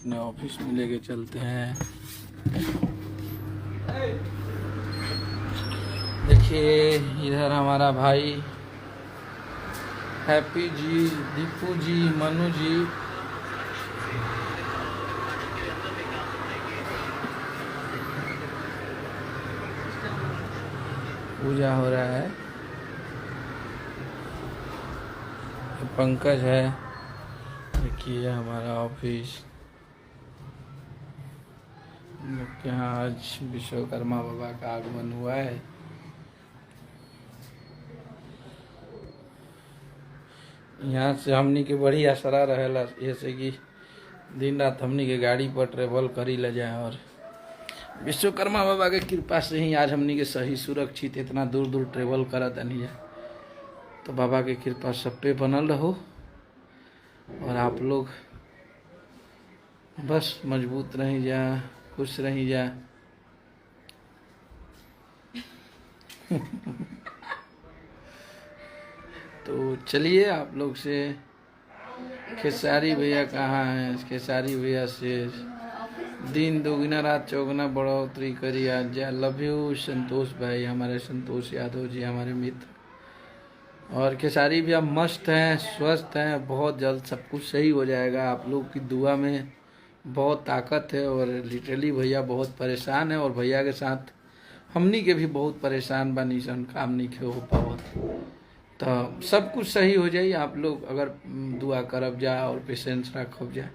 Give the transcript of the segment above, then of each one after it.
अपने ऑफिस में लेके चलते हैं। देखिए इधर हमारा भाई हैप्पी जी, दीपू जी, मनु जी, पूजा हो रहा है। पंकज है, देखिए हमारा ऑफिस। यहाँ आज विश्वकर्मा बाबा का आगमन हुआ है। यहाँ से हमनी के बड़ी आसरा रहेला, जैसे कि दिन रात हमनी के गाड़ी पर ट्रेवल करी ले जाए, और विश्वकर्मा बाबा के कृपा से ही आज हमनी के सही सुरक्षित इतना दूर दूर ट्रेवल करत नहीं है। तो बाबा की कृपा सब पे बनल रहो, और आप लोग बस मजबूत रही जा, खुश रही जा। तो चलिए आप लोग से खेसारी भैया कहाँ हैं, खेसारी भैया से दिन दोगुना रात चौगुना बढ़ोतरी करी आज। लव यू संतोष भाई, हमारे संतोष यादव जी, हमारे मित्र। और खेसारी भैया मस्त हैं, स्वस्थ हैं, बहुत जल्द सब कुछ सही हो जाएगा। आप लोग की दुआ में बहुत ताकत है। और लिटरली भैया बहुत परेशान है, और भैया के साथ हमनी के भी बहुत परेशान बनी सन, काम नहीं हो पावत। तो सब कुछ सही हो जाए, आप लोग अगर दुआ करब जा और पेशेंस रखब जा,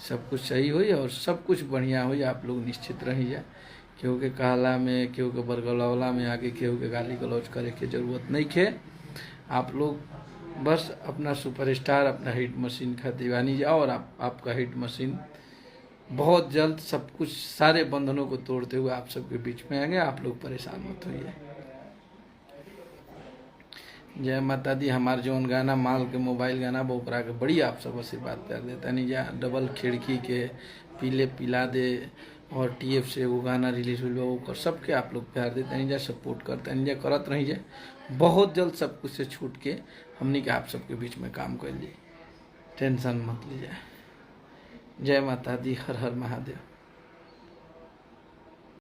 सब कुछ सही हो और सब कुछ बढ़िया हो। आप लोग निश्चित रही जा। केहू के कहला में, केहू के बरगलौला में आके केहू के गाली गलौज करे के जरूरत नहीं है। आप लोग बस अपना सुपरस्टार, अपना हिट मशीन का दीवानी जाओ, और आपका हिट मशीन बहुत जल्द सब कुछ सारे बंधनों को तोड़ते हुए आप सबके बीच में आएंगे। आप लोग परेशान मत होइए। जय माता दी। हमारे जो गाना माल के मोबाइल गाना वो ओकरा के बड़ी आप सब आशीर्वाद कर देता नहीं जा। डबल खिड़की के पीले पिला दे और टीएफ से वो गाना रिलीज हुआ, वो सबके आप लोग प्यार देते नहीं जा, सपोर्ट करते नहीं जा, करत रही जाए। बहुत जल्द सब कुछ से छूट के हमने के आप सबके बीच में काम कर लिए, टेंशन मत लीजिए। जय माता दी, हर हर महादेव।